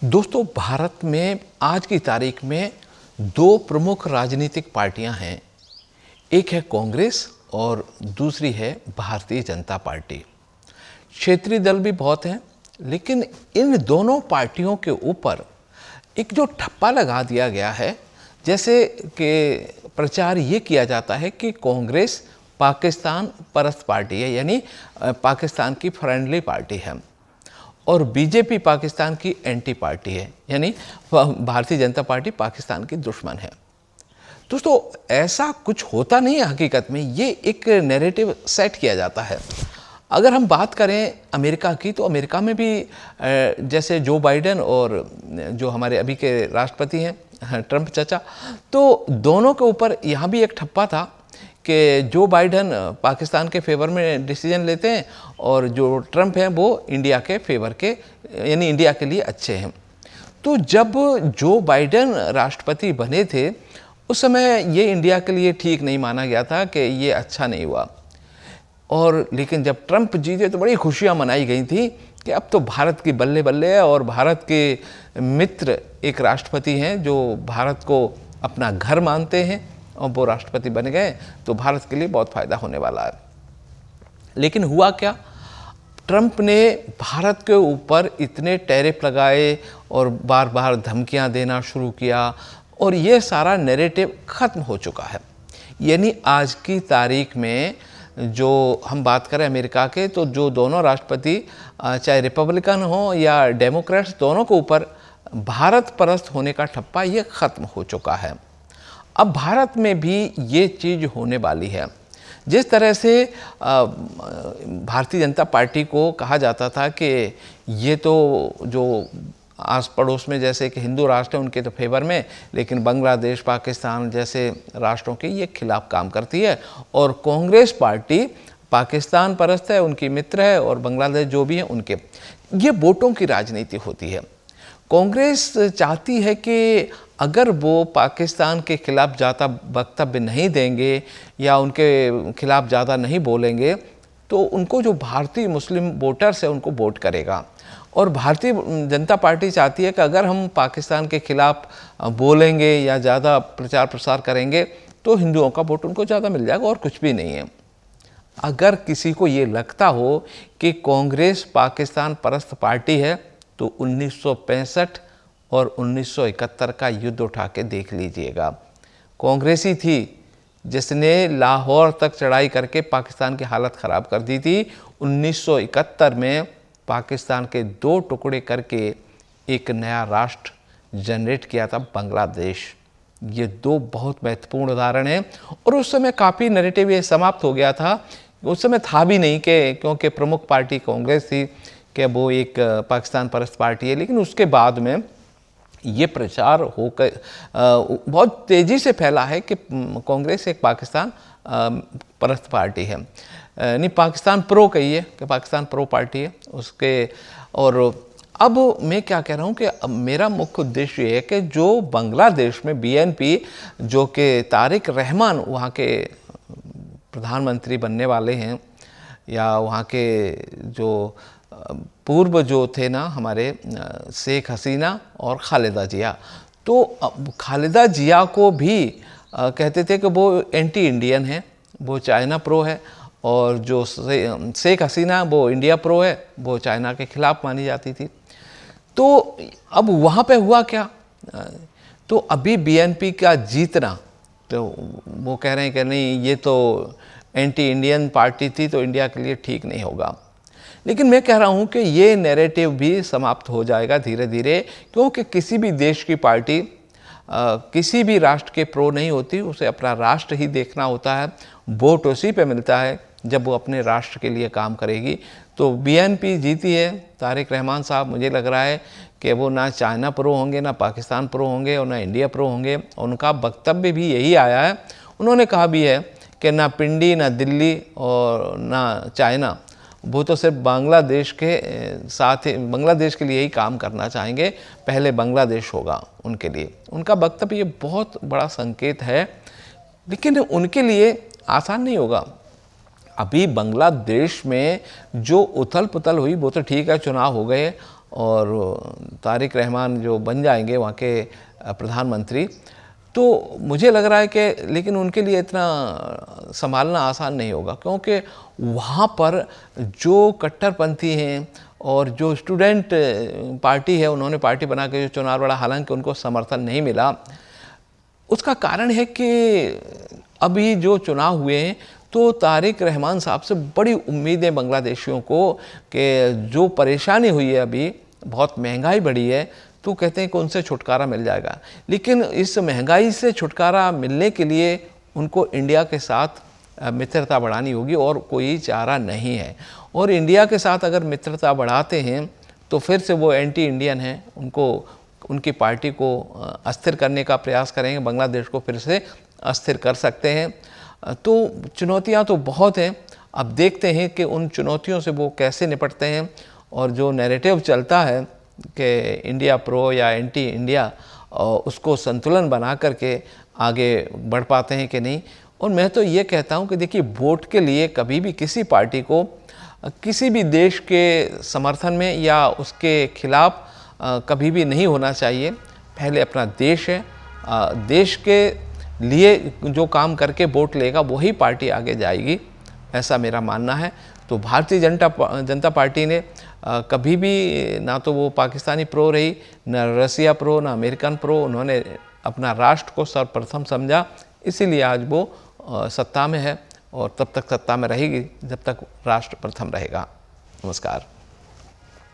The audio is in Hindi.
दोस्तों, भारत में आज की तारीख में दो प्रमुख राजनीतिक पार्टियां हैं। एक है कांग्रेस और दूसरी है भारतीय जनता पार्टी। क्षेत्रीय दल भी बहुत हैं, लेकिन इन दोनों पार्टियों के ऊपर एक जो ठप्पा लगा दिया गया है, जैसे कि प्रचार ये किया जाता है कि कांग्रेस पाकिस्तान परस्त पार्टी है, यानी पाकिस्तान की फ्रेंडली पार्टी है, और बीजेपी पाकिस्तान की एंटी पार्टी है, यानी भारतीय जनता पार्टी पाकिस्तान की दुश्मन है। दोस्तों, ऐसा कुछ होता नहीं है। हकीकत में ये एक नैरेटिव सेट किया जाता है। अगर हम बात करें अमेरिका की, तो अमेरिका में भी जैसे जो बाइडेन और जो हमारे अभी के राष्ट्रपति हैं ट्रंप चाचा, तो दोनों के ऊपर यहाँ भी एक ठप्पा था कि जो बाइडेन पाकिस्तान के फेवर में डिसीजन लेते हैं और जो ट्रंप हैं वो इंडिया के फेवर के, यानी इंडिया के लिए अच्छे हैं। तो जब जो बाइडेन राष्ट्रपति बने थे, उस समय ये इंडिया के लिए ठीक नहीं माना गया था कि ये अच्छा नहीं हुआ। और लेकिन जब ट्रंप जीते तो बड़ी खुशियाँ मनाई गई थी कि अब तो भारत की बल्ले बल्ले है, और भारत के मित्र एक राष्ट्रपति हैं जो भारत को अपना घर मानते हैं, और वो राष्ट्रपति बन गए तो भारत के लिए बहुत फ़ायदा होने वाला है। लेकिन हुआ क्या? ट्रंप ने भारत के ऊपर इतने टैरिफ लगाए और बार बार धमकियां देना शुरू किया, और ये सारा नैरेटिव ख़त्म हो चुका है। यानी आज की तारीख में जो हम बात करें अमेरिका के, तो जो दोनों राष्ट्रपति चाहे रिपब्लिकन हो या डेमोक्रेट्स, दोनों के ऊपर भारत परस्त होने का ठप्पा ये ख़त्म हो चुका है। अब भारत में भी ये चीज़ होने वाली है। जिस तरह से भारतीय जनता पार्टी को कहा जाता था कि ये तो जो आस पड़ोस में जैसे कि हिंदू राष्ट्र हैं उनके तो फेवर में, लेकिन बांग्लादेश पाकिस्तान जैसे राष्ट्रों के ये खिलाफ काम करती है, और कांग्रेस पार्टी पाकिस्तान परस्त है, उनकी मित्र है, और बांग्लादेश जो भी है उनके, ये वोटों की राजनीति होती है। कांग्रेस चाहती है कि अगर वो पाकिस्तान के खिलाफ ज़्यादा वक्तव्य नहीं देंगे या उनके खिलाफ ज़्यादा नहीं बोलेंगे, तो उनको जो भारतीय मुस्लिम वोटर्स है उनको वोट करेगा। और भारतीय जनता पार्टी चाहती है कि अगर हम पाकिस्तान के खिलाफ बोलेंगे या ज़्यादा प्रचार प्रसार करेंगे तो हिंदुओं का वोट उनको ज़्यादा मिल जाएगा, और कुछ भी नहीं है। अगर किसी को ये लगता हो कि कांग्रेस पाकिस्तान परस्त पार्टी है, तो 1965 और 1971 का युद्ध उठा के देख लीजिएगा। कांग्रेस ही थी जिसने लाहौर तक चढ़ाई करके पाकिस्तान की हालत ख़राब कर दी थी। 1971 में पाकिस्तान के दो टुकड़े करके एक नया राष्ट्र जनरेट किया था, बांग्लादेश। ये दो बहुत महत्वपूर्ण उदाहरण हैं। और उस समय काफ़ी नैरेटिव ये समाप्त हो गया था। उस समय था भी नहीं कि, क्योंकि प्रमुख पार्टी कांग्रेस थी, कि वो एक पाकिस्तान परस्त पार्टी है। लेकिन उसके बाद में ये प्रचार होकर बहुत तेज़ी से फैला है कि कांग्रेस एक पाकिस्तान परस्त पार्टी है, नहीं पाकिस्तान प्रो कहिए, कि पाकिस्तान प्रो पार्टी है उसके। और अब मैं क्या कह रहा हूँ कि मेरा मुख्य उद्देश्य ये है कि जो बांग्लादेश में बीएनपी, जो कि तारिक रहमान वहाँ के प्रधानमंत्री बनने वाले हैं, या वहाँ के जो पूर्व जो थे ना हमारे शेख हसीना और खालिदा जिया, तो खालिदा जिया को भी कहते थे कि वो एंटी इंडियन है, वो चाइना प्रो है, और जो शेख हसीना वो इंडिया प्रो है, वो चाइना के खिलाफ मानी जाती थी। तो अब वहाँ पे हुआ क्या? तो अभी बीएनपी का जीतना, तो वो कह रहे हैं कि नहीं ये तो एंटी इंडियन पार्टी थी तो इंडिया के लिए ठीक नहीं होगा। लेकिन मैं कह रहा हूँ कि ये नैरेटिव भी समाप्त हो जाएगा धीरे धीरे, क्योंकि किसी भी देश की पार्टी किसी भी राष्ट्र के प्रो नहीं होती। उसे अपना राष्ट्र ही देखना होता है। वोट उसी पे मिलता है जब वो अपने राष्ट्र के लिए काम करेगी। तो बीएनपी जीती है। तारिक रहमान साहब, मुझे लग रहा है कि वो ना चाइना प्रो होंगे, ना पाकिस्तान प्रो होंगे, और ना इंडिया प्रो होंगे। उनका वक्तव्य भी यही आया है। उन्होंने कहा भी है कि ना पिंडी, ना दिल्ली और ना चाइना, वो तो सिर्फ बांग्लादेश के साथ ही, बांग्लादेश के लिए ही काम करना चाहेंगे। पहले बांग्लादेश होगा उनके लिए। उनका वक्तव्य ये बहुत बड़ा संकेत है, लेकिन उनके लिए आसान नहीं होगा। अभी बांग्लादेश में जो उथल पुथल हुई वो तो ठीक है, चुनाव हो गए, और तारिक रहमान जो बन जाएंगे वहाँ के प्रधानमंत्री, तो मुझे लग रहा है कि लेकिन उनके लिए इतना संभालना आसान नहीं होगा, क्योंकि वहाँ पर जो कट्टरपंथी हैं और जो स्टूडेंट पार्टी है, उन्होंने पार्टी बना के जो चुनाव लड़ा, हालांकि उनको समर्थन नहीं मिला। उसका कारण है कि अभी जो चुनाव हुए हैं तो तारिक रहमान साहब से बड़ी उम्मीदें बांग्लादेशियों को, कि जो परेशानी हुई है अभी, बहुत महंगाई बढ़ी है, तो कहते हैं कि उनसे छुटकारा मिल जाएगा। लेकिन इस महंगाई से छुटकारा मिलने के लिए उनको इंडिया के साथ मित्रता बढ़ानी होगी और कोई चारा नहीं है। और इंडिया के साथ अगर मित्रता बढ़ाते हैं तो फिर से वो एंटी इंडियन हैं, उनको उनकी पार्टी को अस्थिर करने का प्रयास करेंगे, बांग्लादेश को फिर से अस्थिर कर सकते हैं। तो चुनौतियां तो बहुत हैं, अब देखते हैं कि उन चुनौतियों से वो कैसे निपटते हैं, और जो नैरेटिव चलता है कि इंडिया प्रो या एंटी इंडिया, उसको संतुलन बना करके आगे बढ़ पाते हैं कि नहीं। और मैं तो ये कहता हूँ कि देखिए, वोट के लिए कभी भी किसी पार्टी को किसी भी देश के समर्थन में या उसके खिलाफ कभी भी नहीं होना चाहिए। पहले अपना देश है, देश के लिए जो काम करके वोट लेगा वही पार्टी आगे जाएगी, ऐसा मेरा मानना है। तो भारतीय जनता पार्टी ने कभी भी ना तो वो पाकिस्तानी प्रो रही, ना रसिया प्रो, ना अमेरिकन प्रो, उन्होंने अपना राष्ट्र को सर्वप्रथम समझा, इसीलिए आज वो सत्ता में है और तब तक सत्ता में रहेगी जब तक राष्ट्र प्रथम रहेगा। नमस्कार।